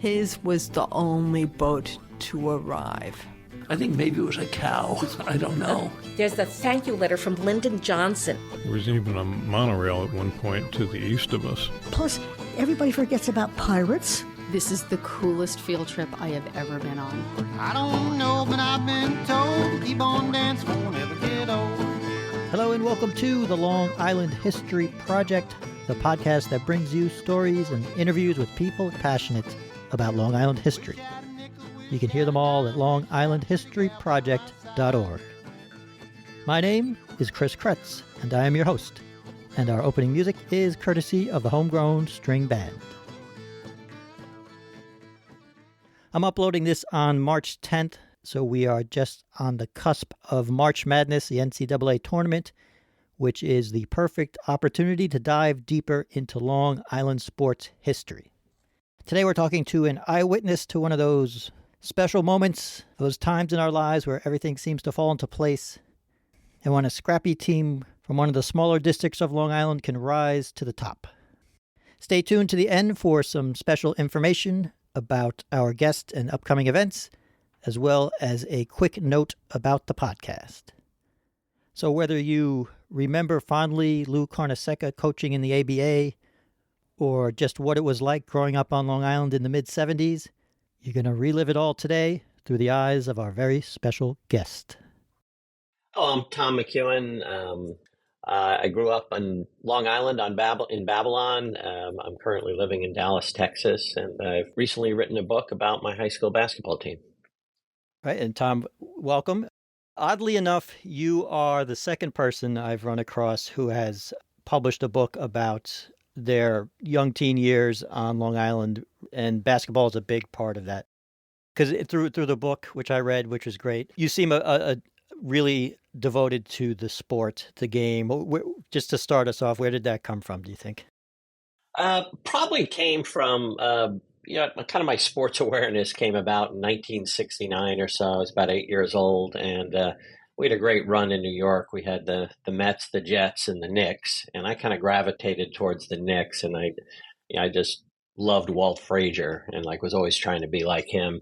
His was the only boat to arrive. I think maybe it was a cow. I don't know. There's the thank you letter from Lyndon Johnson. There was even a monorail at one point to the east of us. Plus, everybody forgets about pirates. This is the coolest field trip I have ever been on. I don't know, but I've been told, keep on dancing, won't ever get old. Hello and welcome to the Long Island History Project, the podcast that brings you stories and interviews with people passionate about Long Island history. You can hear them all at longislandhistoryproject.org. My name is Chris Kretz, and I am your host. And our opening music is courtesy of the Homegrown String Band. I'm uploading this on March 10th, so we are just on the cusp of March Madness, the NCAA tournament, which is the perfect opportunity to dive deeper into Long Island sports history. Today we're talking to an eyewitness to one of those special moments, those times in our lives where everything seems to fall into place, and when a scrappy team from one of the smaller districts of Long Island can rise to the top. Stay tuned to the end for some special information about our guest and upcoming events, as well as a quick note about the podcast. So whether you remember fondly Lou Carnesecca coaching in the ABA, or just what it was like growing up on Long Island in the mid-'70s, you're going to relive it all today through the eyes of our very special guest. Oh, I'm Tom McKeown. I grew up on Long Island in Babylon. I'm currently living in Dallas, Texas, and I've recently written a book about my high school basketball team. Right, and Tom, welcome. Oddly enough, you are the second person I've run across who has published a book about their young teen years on Long Island, and basketball is a big part of that. Because through the book, which I read, which was great, you seem a really devoted to the sport, the game. Just to start us off, where did that come from, do you think? Probably came from, kind of my sports awareness came about in 1969 or so. I was about 8 years old, and we had a great run in New York. We had the Mets, the Jets, and the Knicks, and I kind of gravitated towards the Knicks, and I just loved Walt Frazier and was always trying to be like him.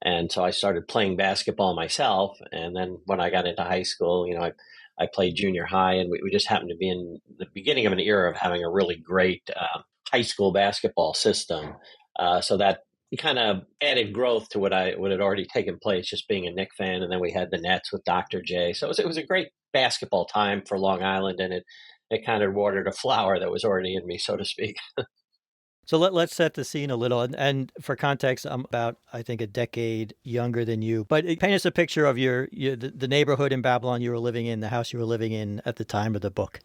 And so I started playing basketball myself. And then when I got into high school, I played junior high, and we just happened to be in the beginning of an era of having a really great high school basketball system. So that kind of added growth to what had already taken place, just being a Knick fan. And then we had the Nets with Dr. J. So it was a great basketball time for Long Island, and it kind of watered a flower that was already in me, so to speak. So let's set the scene a little. And for context, I'm about, I think, a decade younger than you. But paint us a picture of the neighborhood in Babylon you were living in, the house you were living in at the time of the book.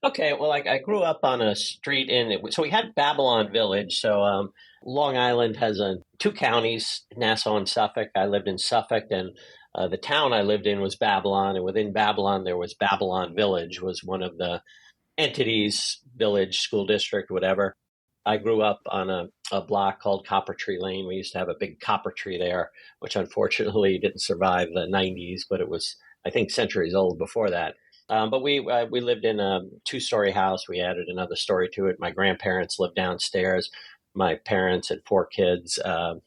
Okay, well, I grew up on a street so we had Babylon Village. So Long Island has two counties, Nassau and Suffolk. I lived in Suffolk, and the town I lived in was Babylon. And within Babylon, there was Babylon Village, was one of the entities, village, school district, whatever. I grew up on a block called Copper Tree Lane. We used to have a big copper tree there, which unfortunately didn't survive the 90s, but it was, I think, centuries old before that. But we lived in a two-story house. We added another story to it. My grandparents lived downstairs. My parents had 4 kids.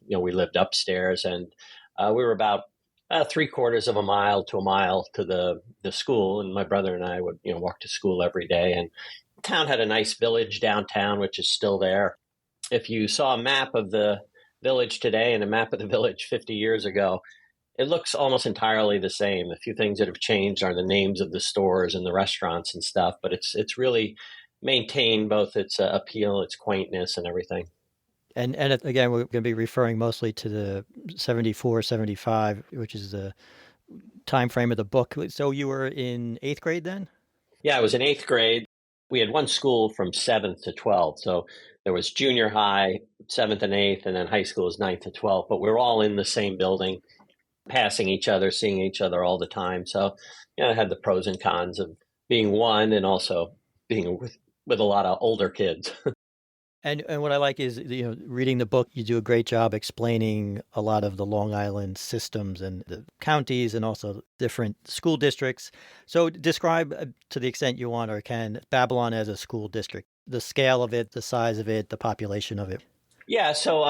We lived upstairs, and we were about 3/4 of a mile to a mile to the school. And my brother and I would, walk to school every day. And the town had a nice village downtown, which is still there. If you saw a map of the village today and a map of the village 50 years ago, it looks almost entirely the same. The few things that have changed are the names of the stores and the restaurants and stuff, but it's really maintained both its appeal, its quaintness, and everything. And again, we're going to be referring mostly to the 74, 75, which is the time frame of the book. So you were in 8th grade then? Yeah, I was in 8th grade. We had one school from 7th to 12th. So there was junior high, 7th and 8th, and then high school was 9th to 12th. But we're all in the same building, passing each other, seeing each other all the time. So, I had the pros and cons of being one and also being with a lot of older kids. And what I like is, reading the book, you do a great job explaining a lot of the Long Island systems and the counties and also different school districts. So describe, to the extent you want or can, Babylon as a school district, the scale of it, the size of it, the population of it. Yeah, so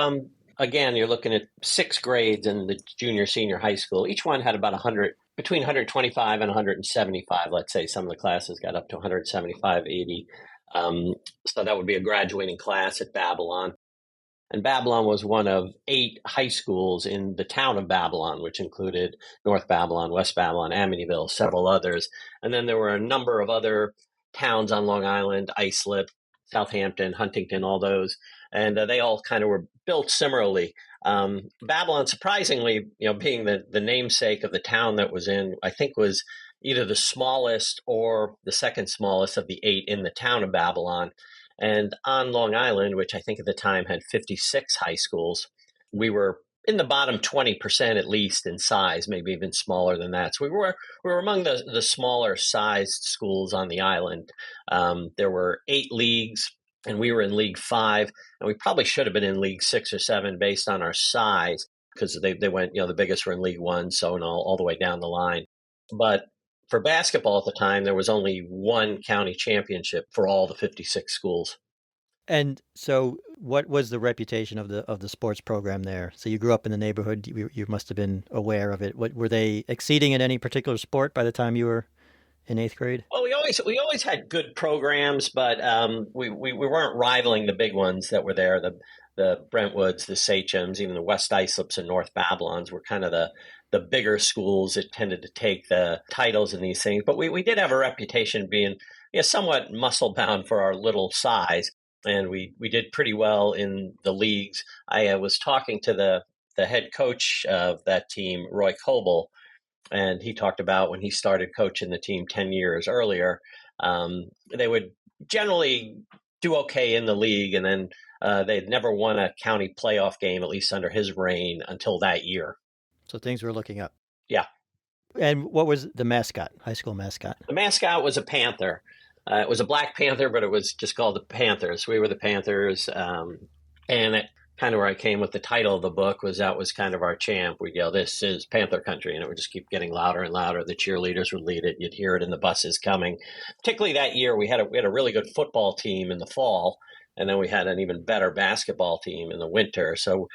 again, you're looking at 6 grades in the junior, senior high school. Each one had about 100, between 125 and 175, let's say. Some of the classes got up to 175, 80. So that would be a graduating class at Babylon. And Babylon was one of 8 high schools in the town of Babylon, which included North Babylon, West Babylon, Amityville, several others. And then there were a number of other towns on Long Island, Islip, Southampton, Huntington, all those. And they all kind of were built similarly. Babylon, surprisingly, being the namesake of the town that was in, I think was either the smallest or the second smallest of the 8 in the town of Babylon. And on Long Island, which I think at the time had 56 high schools, we were in the bottom 20% at least in size, maybe even smaller than that. So we were among the smaller sized schools on the island. There were 8 leagues, and we were in League 5, and we probably should have been in League 6 or 7 based on our size, because they went, the biggest were in League 1, so and all the way down the line. But for basketball at the time, there was only one county championship for all the 56 schools. And so what was the reputation of the sports program there? So you grew up in the neighborhood. You must have been aware of it. What were they exceeding in any particular sport by the time you were in 8th grade? Well, we always had good programs, but we weren't rivaling the big ones that were there. The Brentwoods, the Sachems, even the West Islips and North Babylons were kind of the bigger schools that tended to take the titles in these things. But we did have a reputation being somewhat muscle bound for our little size. And we did pretty well in the leagues. I was talking to the head coach of that team, Roy Coble, and he talked about when he started coaching the team 10 years earlier, they would generally do okay in the league, and then they'd never won a county playoff game, at least under his reign, until that year. So things were looking up. Yeah. And what was the mascot, high school mascot? The mascot was a panther. It was a black panther, but it was just called the Panthers. We were the Panthers. And it kind of where I came with the title of the book that was kind of our champ. We'd yell, "This is Panther Country," and it would just keep getting louder and louder. The cheerleaders would lead it. You'd hear it in the buses coming. Particularly that year, we had a really good football team in the fall, and then we had an even better basketball team in the winter. So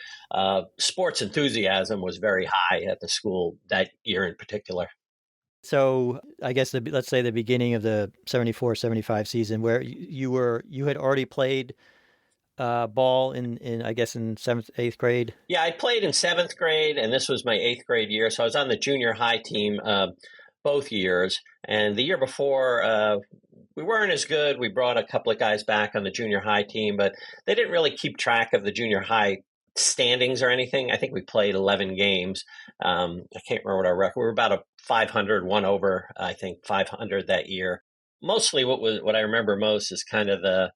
sports enthusiasm was very high at the school that year in particular. So I guess let's say the beginning of the 74-75 season, where you had already played ball in I guess in 7th, 8th grade. Yeah, I played in 7th grade, and this was my 8th grade year. So I was on the junior high team both years. And the year before, we weren't as good. We brought a couple of guys back on the junior high team, but they didn't really keep track of the junior high standings or anything. I think we played 11 games. I can't remember what our record. We were about a 500, one over, I think 500 that year. Mostly what I remember most is kind of the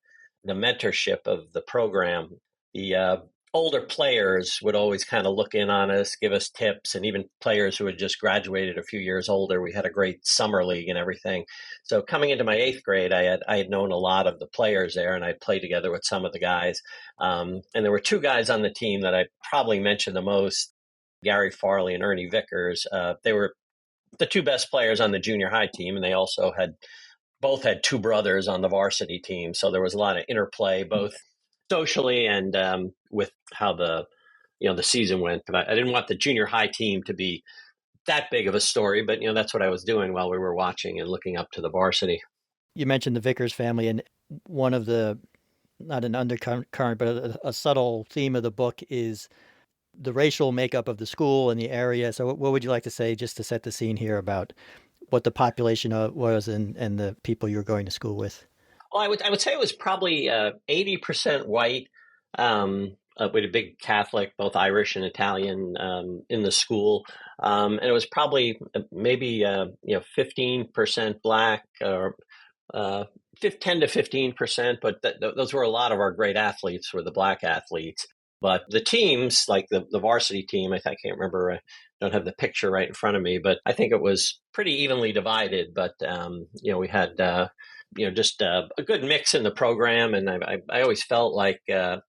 mentorship of the program. The older players would always kind of look in on us, give us tips, and even players who had just graduated a few years older. We had a great summer league and everything. So coming into my 8th grade, I had known a lot of the players there, and I'd played together with some of the guys. And there were 2 guys on the team that I probably mentioned the most, Gary Farley and Ernie Vickers. They were the 2 best players on the junior high team, and they also both had 2 brothers on the varsity team. So there was a lot of interplay, both socially and with how the season went. But I didn't want the junior high team to be that big of a story, but that's what I was doing while we were watching and looking up to the varsity. You mentioned the Vickers family, and one of the, not an undercurrent, but a subtle theme of the book is the racial makeup of the school and the area. So what would you like to say, just to set the scene here, about what the population was and the people you were going to school with? Well, I would say it was probably 80% white, with a big Catholic, both Irish and Italian, in the school. And it was probably maybe 15% black, or 10 to 15%. But those were a lot of our great athletes, were the black athletes. But the teams, like the varsity team, I can't remember, I don't have the picture right in front of me, but I think it was pretty evenly divided. But, we had, just a good mix in the program. And I always felt like, I'm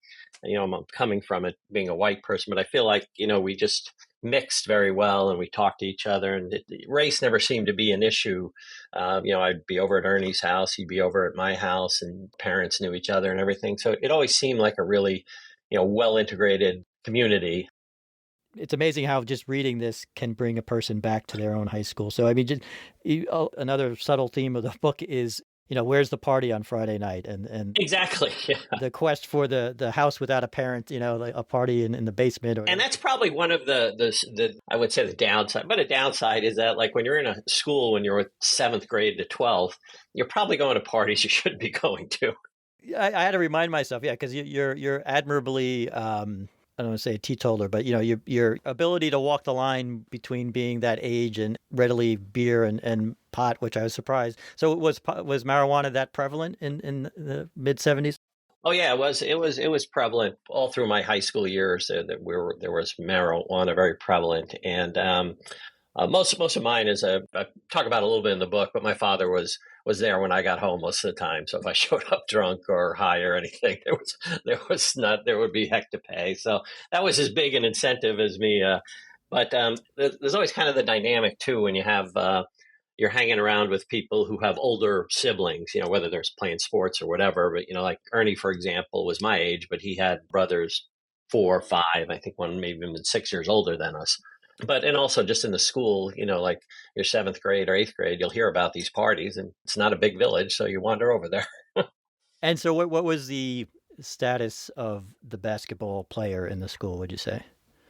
coming from it being a white person, but I feel like, we just mixed very well, and we talked to each other, and race never seemed to be an issue. I'd be over at Ernie's house, he'd be over at my house, and parents knew each other and everything. So it always seemed like a really, well-integrated community. It's amazing how just reading this can bring a person back to their own high school. So, I mean, another subtle theme of the book is, where's the party on Friday night? And Exactly. Yeah. the quest for the house without a parent, like a party in the basement. And that's probably one of the I would say the downside. But a downside is that, like, when you're in a school, when you're 7th grade to 12th, you're probably going to parties you shouldn't be going to. I had to remind myself, because you're admirably, I don't want to say a teetotaler, but your ability to walk the line between being that age and readily beer and pot, which I was surprised. So was marijuana that prevalent in the mid 70s? Oh yeah, it was prevalent all through my high school years. There was marijuana very prevalent, and most of mine is I talk about a little bit in the book, but my father was there when I got home most of the time. So if I showed up drunk or high or anything, there would be heck to pay. So that was as big an incentive as me. But there's always kind of the dynamic too when you have you're hanging around with people who have older siblings, whether they're playing sports or whatever. But like Ernie, for example, was my age, but he had brothers 4 or 5. I think one maybe even 6 years older than us. And also just in the school, like your 7th grade or 8th grade, you'll hear about these parties, and it's not a big village, so you wander over there. And so what was the status of the basketball player in the school, would you say,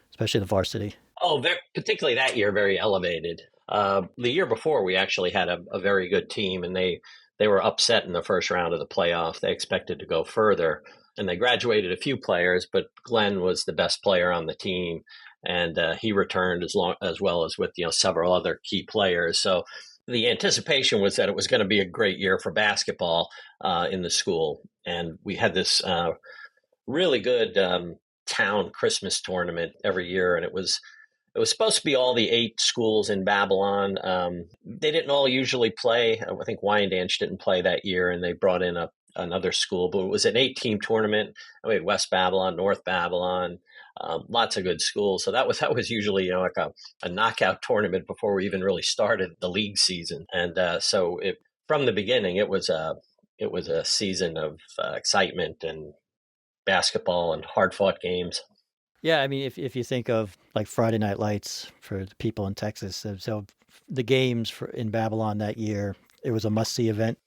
especially the varsity? Oh, particularly that year, very elevated. The year before, we actually had a very good team, and they were upset in the first round of the playoff. They expected to go further, and they graduated a few players, but Glenn was the best player on the team. And he returned as well as with several other key players. So the anticipation was that it was going to be a great year for basketball in the school. And we had this really good town Christmas tournament every year, and it was supposed to be all the 8 schools in Babylon. They didn't all usually play. I think Wyandanch didn't play that year, and they brought in another school. But it was an 8-team tournament. We had West Babylon, North Babylon. Lots of good schools. So that was usually like a knockout tournament before we even really started the league season. And so from the beginning, it was a season of excitement and basketball and hard fought games. Yeah, I mean, if you think of like Friday Night Lights for the people in Texas, so the games in Babylon that year, it was a must-see event.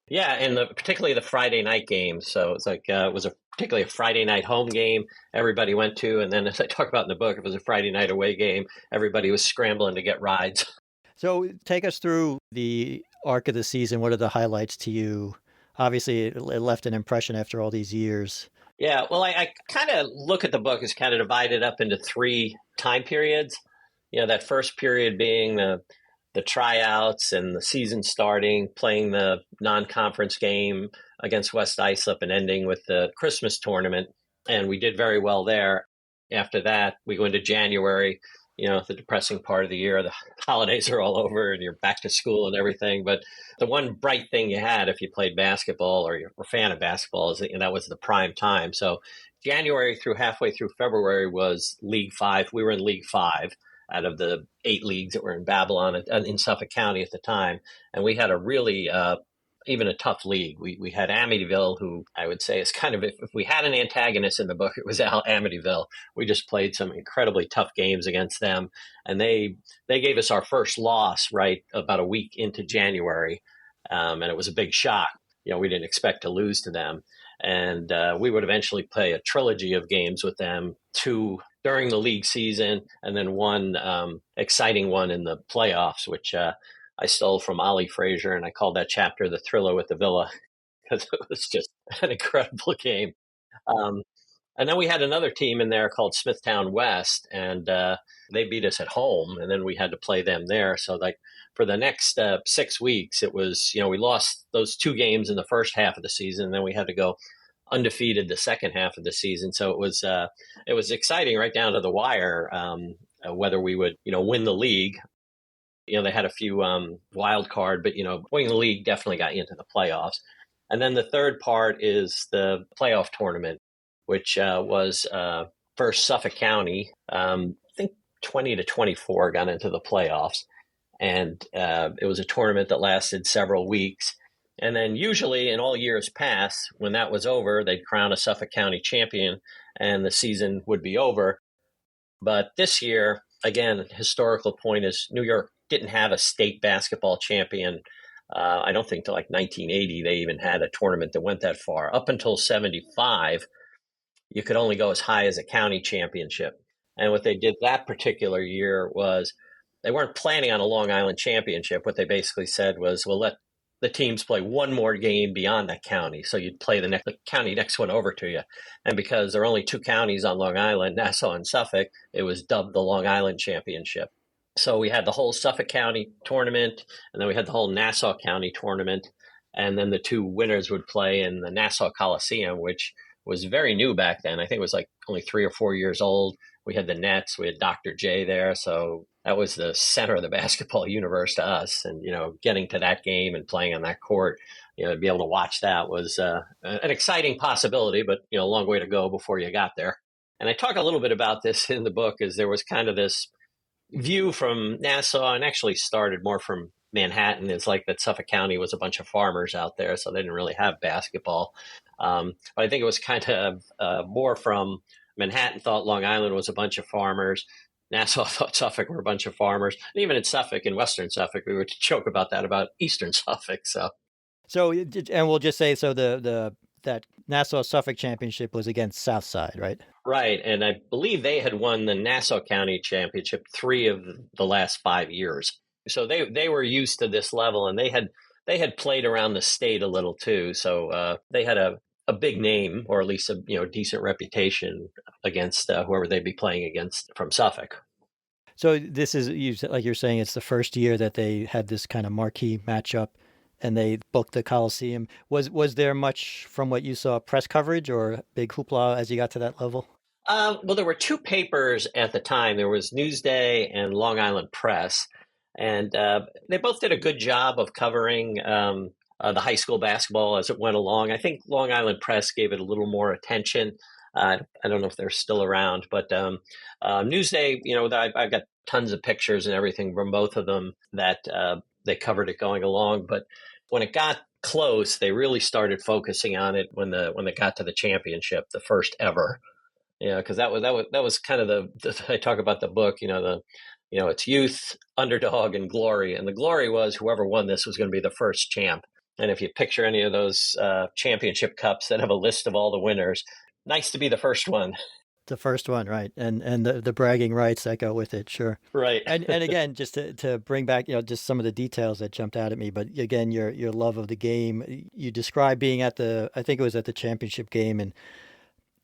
Yeah, and particularly the Friday night games. So it's like it was particularly a Friday night home game everybody went to. And then, as I talk about in the book, it was a Friday night away game. Everybody was scrambling to get rides. So take us through the arc of the season. What are the highlights to you? Obviously, it left an impression after all these years. Yeah, well, I kind of look at the book as kind of divided up into 3 time periods. That first period being the tryouts and the season starting, playing the non-conference game against West Islip and ending with the Christmas tournament. And we did very well there. After that, we go into January, the depressing part of the year. The holidays are all over and you're back to school and everything. But the one bright thing you had if you played basketball or you're a fan of basketball is that was the prime time. So January through halfway through February was League 5. We were in League 5. Out of the 8 leagues that were in Babylon in Suffolk County at the time. And we had a really, even a tough league. We had Amityville, who I would say is kind of, if we had an antagonist in the book, it was Amityville. We just played some incredibly tough games against them. And they gave us our first loss right about a week into January. And it was a big shock. We didn't expect to lose to them. And we would eventually play a trilogy of games with them, 2 during the league season, and then one exciting one in the playoffs, which I stole from Ollie Frazier, and I called that chapter The Thriller with the Villa, because it was just an incredible game. And then we had another team in there called Smithtown West, and they beat us at home, and then we had to play them there. So for the next 6 weeks, it was, we lost those 2 games in the first half of the season, and then we had to go undefeated the second half of the season. So it was exciting right down to the wire, whether we would, win the league. They had a few wild card, but, winning the league definitely got you into the playoffs. And then the third part is the playoff tournament, which was first Suffolk County. I think 20 to 24 got into the playoffs. And it was a tournament that lasted several weeks. And then usually in all years past, when that was over, they'd crown a Suffolk County champion and the season would be over. But this year, again, historical point is New York didn't have a state basketball champion. I don't think till like 1980 they even had a tournament that went that far. Up until 75, you could only go as high as a county championship. And what they did that particular year was they weren't planning on a Long Island championship. What they basically said was, well, let the teams play one more game beyond that county. So you'd play the county next one over to you. And because there are only two counties on Long Island, Nassau and Suffolk, it was dubbed the Long Island Championship. So we had the whole Suffolk County tournament, and then we had the whole Nassau County tournament. And then the two winners would play in the Nassau Coliseum, which was very new back then. I think it was like only 3 or 4 years old. We had the Nets, we had Dr. J there. So that was the center of the basketball universe to us. And, getting to that game and playing on that court, to be able to watch that was an exciting possibility, but, a long way to go before you got there. And I talk a little bit about this in the book, is there was kind of this view from Nassau, and actually started more from Manhattan. It's like that Suffolk County was a bunch of farmers out there, so they didn't really have basketball. But I think it was kind of more from Manhattan thought Long Island was a bunch of farmers. Nassau thought Suffolk were a bunch of farmers. And even in Suffolk, in Western Suffolk, we would joke about that about Eastern Suffolk. So, and we'll just say, so that Nassau Suffolk championship was against Southside, right? Right. And I believe they had won the Nassau County championship 3 of the last 5 years. So they were used to this level, and they had played around the state a little too. So they had a big name, or at least a decent reputation against whoever they'd be playing against from Suffolk. So this is, like you're saying, it's the first year that they had this kind of marquee matchup, and they booked the Coliseum. Was there much, from what you saw, press coverage or big hoopla as you got to that level? Well, there were 2 papers at the time. There was Newsday and Long Island Press, and they both did a good job of covering the high school basketball as it went along. I think Long Island Press gave it a little more attention. I don't know if they're still around, but Newsday, I've got tons of pictures and everything from both of them that they covered it going along. But when it got close, they really started focusing on it when they got to the championship, the first ever. Because that was kind of I talk about the book, it's youth, underdog, and glory. And the glory was whoever won this was going to be the first champ. And if you picture any of those championship cups that have a list of all the winners, nice to be the first one. The first one, right. And the bragging rights that go with it, sure. Right. And again, just to bring back, just some of the details that jumped out at me, but again, your love of the game. You described being I think it was at the championship game, and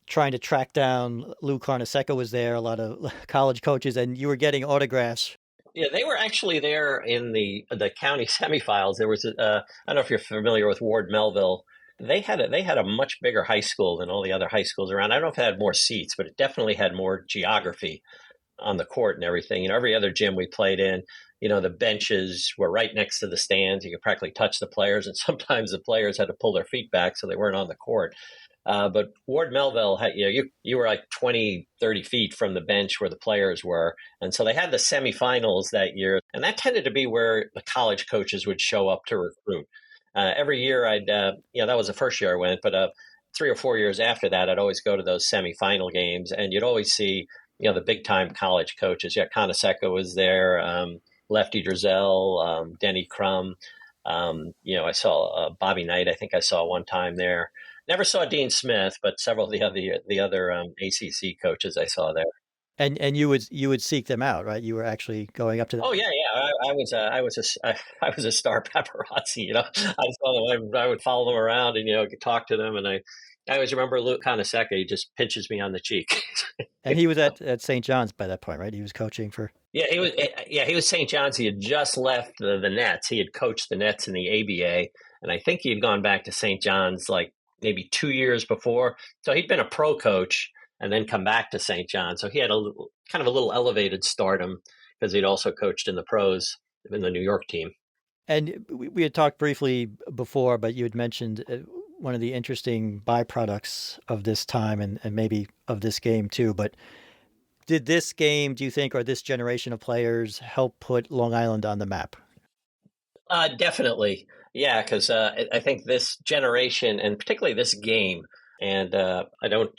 trying to track down Lou Carnesecca was there, a lot of college coaches, and you were getting autographs. Yeah, they were actually there in the county semifinals. There was I don't know if you're familiar with Ward Melville. They had a much bigger high school than all the other high schools around. I don't know if it had more seats, but it definitely had more geography on the court and everything. Every other gym we played in, the benches were right next to the stands. You could practically touch the players, and sometimes the players had to pull their feet back so they weren't on the court. But Ward Melville had, you were like 20, 30 feet from the bench where the players were. And so they had the semifinals that year. And that tended to be where the college coaches would show up to recruit. Every year that was the first year I went, but 3 or 4 years after that, I'd always go to those semifinal games, and you'd always see, the big time college coaches. Yeah, Carnesecca was there, Lefty Drizel, Denny Crum. I saw Bobby Knight. I think I saw one time there. Never saw Dean Smith, but several of the other ACC coaches I saw there. And you would seek them out, right? You were actually going up to them. Oh yeah. I was a star paparazzi. I saw them. I would follow them around and talk to them. And I always remember Luke Carnesecca. He just pinches me on the cheek. And he was at St. John's by that point, right? He was coaching for. Yeah, he was St. John's. He had just left the Nets. He had coached the Nets in the ABA, and I think he had gone back to St. John's like maybe 2 years before. So he'd been a pro coach and then come back to St. John. So he had a little elevated stardom because he'd also coached in the pros in the New York team. And we had talked briefly before, but you had mentioned one of the interesting byproducts of this time and maybe of this game too. But did this game, do you think, or this generation of players help put Long Island on the map? Definitely. Yeah, because I think this generation, and particularly this game, and I don't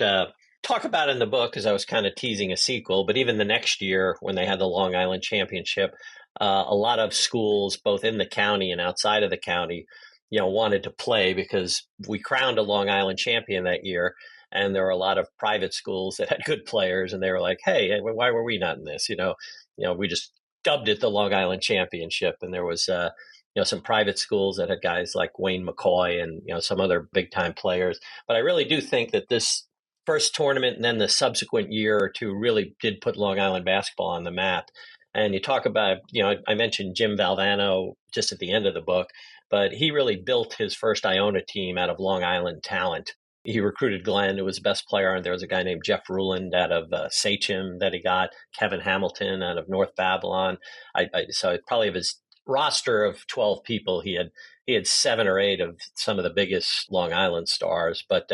talk about it in the book because I was kind of teasing a sequel, but even the next year when they had the Long Island Championship, a lot of schools, both in the county and outside of the county, wanted to play because we crowned a Long Island champion that year. And there were a lot of private schools that had good players, and they were like, "Hey, why were we not in this?" We just dubbed it the Long Island Championship, and there was some private schools that had guys like Wayne McCoy and some other big time players. But I really do think that this first tournament and then the subsequent year or two really did put Long Island basketball on the map. And you talk about, I mentioned Jim Valvano just at the end of the book, but he really built his first Iona team out of Long Island talent. He recruited Glenn, who was the best player, and there was a guy named Jeff Ruland out of Sachem that he got, Kevin Hamilton out of North Babylon. So probably of his roster of 12 people, he had 7 or 8 of some of the biggest Long Island stars. But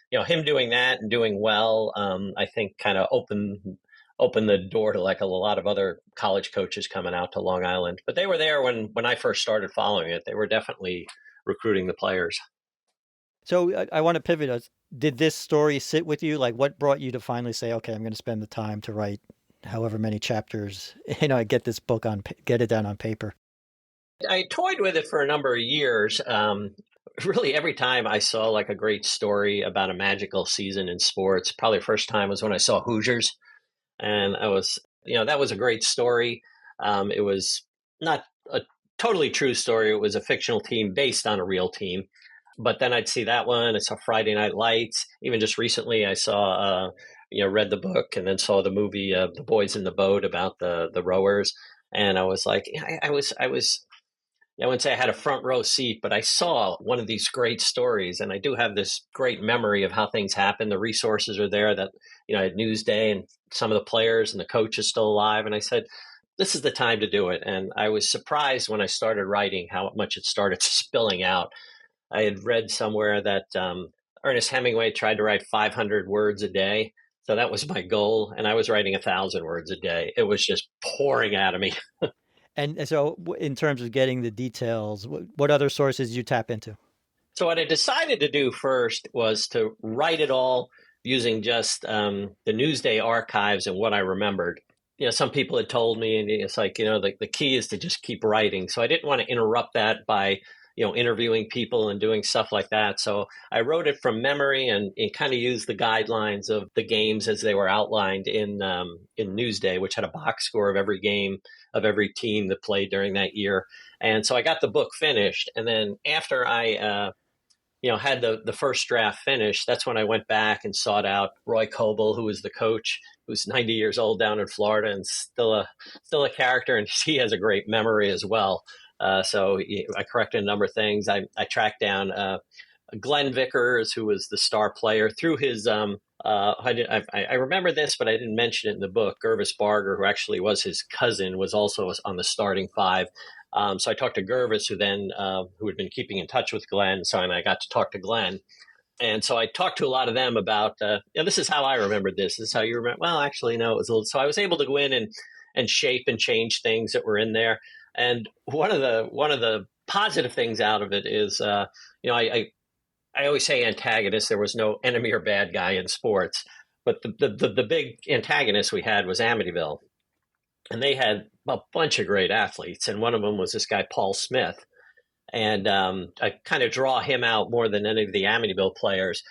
him doing that and doing well, I think kind of opened the door to like a lot of other college coaches coming out to Long Island. But they were there when I first started following it. They were definitely recruiting the players. So I want to pivot us. Did this story sit with you? Like, what brought you to finally say, okay, I'm going to spend the time to write however many chapters, get this book get it down on paper? I toyed with it for a number of years. Really, every time I saw like a great story about a magical season in sports, probably the first time was when I saw Hoosiers. And I was, that was a great story. It was not a totally true story. It was a fictional team based on a real team. But then I'd see that one. I saw Friday Night Lights. Even just recently, I saw, read the book and then saw the movie The Boys in the Boat about the rowers. And I was like, I wouldn't say I had a front row seat, but I saw one of these great stories. And I do have this great memory of how things happen. The resources are there that, at Newsday, and some of the players and the coach is still alive. And I said, this is the time to do it. And I was surprised when I started writing how much it started spilling out. I had read somewhere that Ernest Hemingway tried to write 500 words a day. So that was my goal. And I was writing 1,000 words a day. It was just pouring out of me. And so in terms of getting the details, what other sources did you tap into? So what I decided to do first was to write it all using just the Newsday archives and what I remembered. Some people had told me, and it's like, the key is to just keep writing. So I didn't want to interrupt that by interviewing people and doing stuff like that. So I wrote it from memory and kind of used the guidelines of the games as they were outlined in Newsday, which had a box score of every game of every team that played during that year. And so I got the book finished. And then after I, had the first draft finished, that's when I went back and sought out Roy Coble, who was the coach, who's 90 years old down in Florida and still a character. And he has a great memory as well. So I corrected a number of things. I tracked down Glenn Vickers, who was the star player, through his I remember this, but I didn't mention it in the book. Gervis Barger, who actually was his cousin, was also on the starting 5. So I talked to Gervis, who had been keeping in touch with Glenn. So I got to talk to Glenn. And so I talked to a lot of them about, this is how I remembered this. This is how you remember. Well, actually, no, it was a little. So I was able to go in and shape and change things that were in there. And one of the positive things out of it is, I always say antagonist. There was no enemy or bad guy in sports, but the big antagonist we had was Amityville, and they had a bunch of great athletes, and one of them was this guy Paul Smith, and I kind of draw him out more than any of the Amityville players,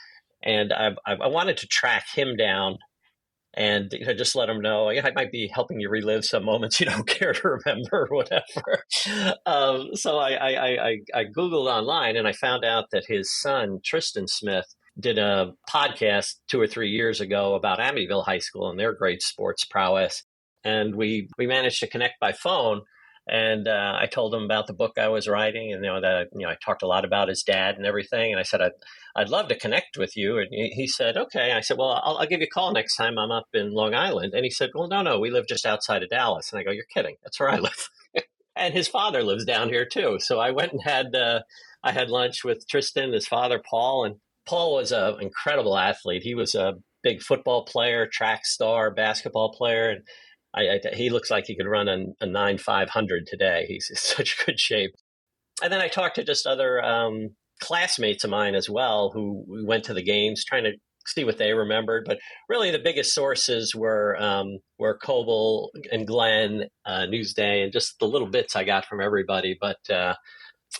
and I wanted to track him down. And just let them know, I might be helping you relive some moments you don't care to remember or whatever. So I Googled online and I found out that his son, Tristan Smith, did a podcast 2 or 3 years ago about Amityville High School and their great sports prowess. And we managed to connect by phone. And I told him about the book I was writing, and I talked a lot about his dad and everything. And I said I'd love to connect with you. And he said, okay. I said, well, I'll give you a call next time I'm up in Long Island. And he said, well, no, we live just outside of Dallas. And I go, you're kidding? That's where I live. And his father lives down here too. So I went and had lunch with Tristan, his father, Paul. And Paul was an incredible athlete. He was a big football player, track star, basketball player, and he looks like he could run a 9,500 today. He's in such good shape. And then I talked to just other classmates of mine as well who went to the games, trying to see what they remembered. But really, the biggest sources were Coble and Glenn, Newsday, and just the little bits I got from everybody. But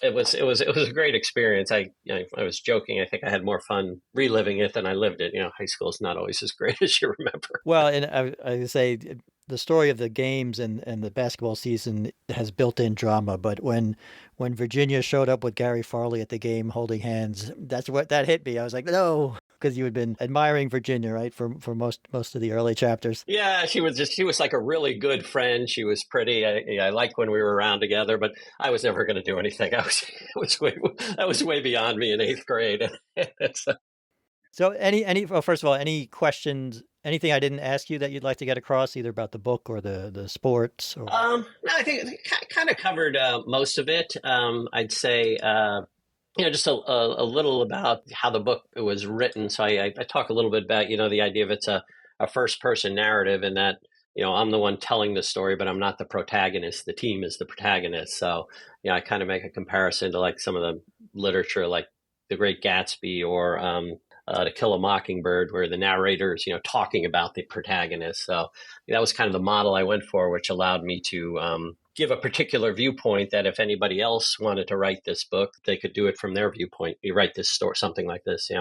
it was a great experience. I was joking. I think I had more fun reliving it than I lived it. High school is not always as great as you remember. Well, and I say the story of the games and the basketball season has built-in drama, but when Virginia showed up with Gary Farley at the game holding hands, that hit me. I was like, no, because you had been admiring Virginia, right, for most of the early chapters. Yeah, she was like a really good friend. She was pretty. I liked when we were around together, but I was never going to do anything. That was way beyond me in 8th grade. So first of all, any questions, anything I didn't ask you that you'd like to get across, either about the book or the sports? Or... No, I think it kind of covered most of it. I'd say, just a little about how the book was written. So I talk a little bit about, the idea of it's a first person narrative, and that, I'm the one telling the story, but I'm not the protagonist. The team is the protagonist. So, I kind of make a comparison to like some of the literature, like The Great Gatsby or To Kill a Mockingbird, where the narrator's, talking about the protagonist. So that was kind of the model I went for, which allowed me to give a particular viewpoint that if anybody else wanted to write this book, they could do it from their viewpoint. You write this story, something like this. Yeah.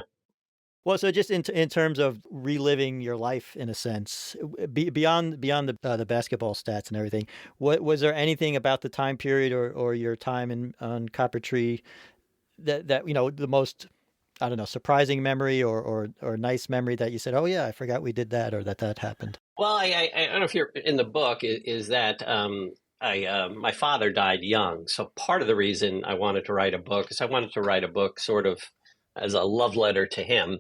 Well, so just in terms of reliving your life, in a sense, beyond the basketball stats and everything, was there anything about the time period or your time on Copper Tree that the most, I don't know, surprising memory or nice memory that you said, oh yeah, I forgot we did that, or that happened? Well, I don't know if you're in the book is that my father died young. So part of the reason I wanted to write a book is I wanted to write a book sort of as a love letter to him.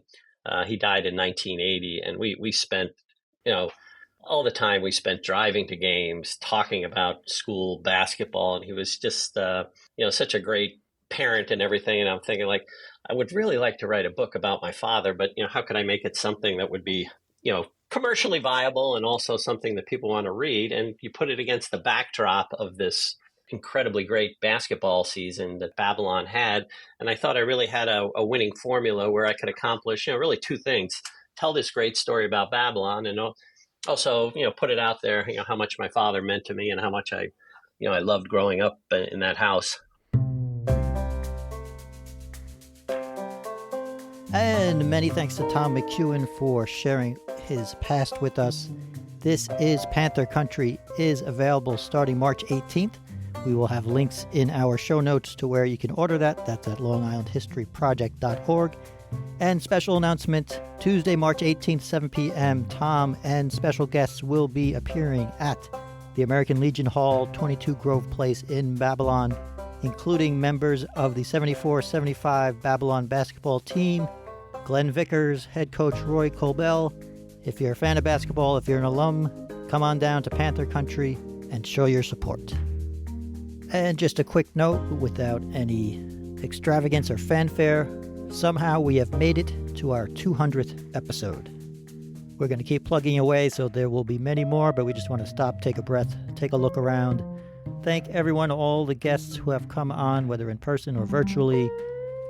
He died in 1980, and we spent, all the time we spent driving to games, talking about school basketball, and he was just, such a great parent and everything. And I'm thinking, like, I would really like to write a book about my father, but how could I make it something that would be, commercially viable and also something that people want to read? And you put it against the backdrop of this incredibly great basketball season that Babylon had. And I thought I really had a winning formula where I could accomplish, really two things: tell this great story about Babylon, and also, put it out there, how much my father meant to me and how much I loved growing up in that house. And many thanks to Tom McKeown for sharing his past with us. This Is Panther Country is available starting March 18th. We will have links in our show notes to where you can order that. That's at longislandhistoryproject.org. And special announcement, Tuesday, March 18th, 7 p.m., Tom and special guests will be appearing at the American Legion Hall, 22 Grove Place in Babylon, including members of the 74-75 Babylon basketball team, Glenn Vickers, head coach Roy Colbell. If you're a fan of basketball, if you're an alum, come on down to Panther Country and show your support. And just a quick note, without any extravagance or fanfare, somehow we have made it to our 200th episode. We're going to keep plugging away, so there will be many more, but we just want to stop, take a breath, take a look around. Thank everyone, all the guests who have come on, whether in person or virtually,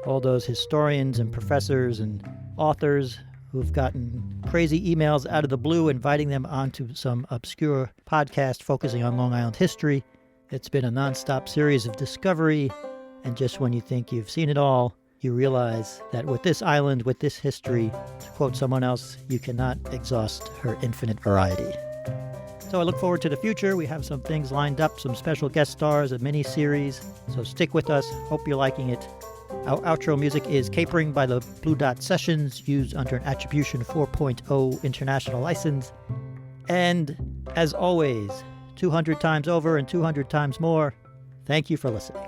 all those historians and professors and authors who've gotten crazy emails out of the blue inviting them onto some obscure podcast focusing on Long Island history. It's been a nonstop series of discovery, and just when you think you've seen it all, you realize that with this island, with this history, to quote someone else, you cannot exhaust her infinite variety. So I look forward to the future. We have some things lined up, some special guest stars, a mini-series, so stick with us. Hope you're liking it. Our outro music is Capering by the Blue Dot Sessions, used under an Attribution 4.0 international license. And, as always, 200 times over and 200 times more, thank you for listening.